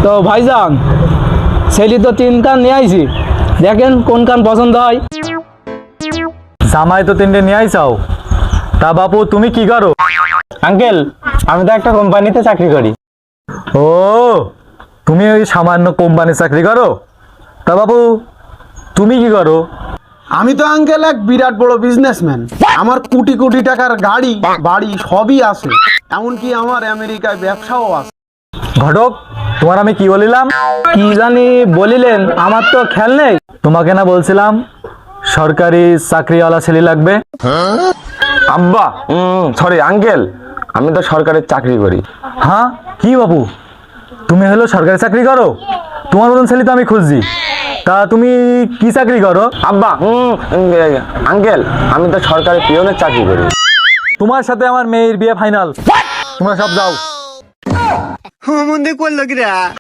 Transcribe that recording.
তো ভাইজান ছেলে তো 3 কান নিয়ে আইছি, দেখেন কোন কান পছন্দ হয়। জামাই তো 3টে নিয়ে আইসাও, তা বাপু তুমি কি করো? আঙ্কেল আমি তো একটা কোম্পানিতে চাকরি করি। ও, তুমি ওই সামান্য কোম্পানি চাকরি করো? তা বাবু তুমি কি করো? আমি তো আঙ্কেল এক বিরাট বড় বিজনেসম্যান। আমার কোটি কোটি টাকার গাড়ি বাড়ি সবই আছে, এমনকি আমার আমেরিকায় ব্যবসাও আছে। ঘটক, তোমার আমি কি বলিলাম? কি জানি বলিলেন, আমার তো খেয়াল নেই। তোমাকে না বলছিলাম সরকারি চাকরিওয়ালা ছেলে লাগবে? আব্বা সরি আঙ্কেল, আমি তো সরকারি চাকরি করি। হ্যাঁ, কি বাবু তুমি হলো সরকারি চাকরি করো? তোমার মতন ছেলে তো আমি খুঁজছি। তা তুমি কি চাকরি করো? আব্বা আঙ্কেল আমি তো সরকারি পিয়নের চাকরি করি। তোমার সাথে আমার মেয়ের বিয়ে ফাইনাল, তোমরা সব যাও। মন দিয়ে করলো কিরা।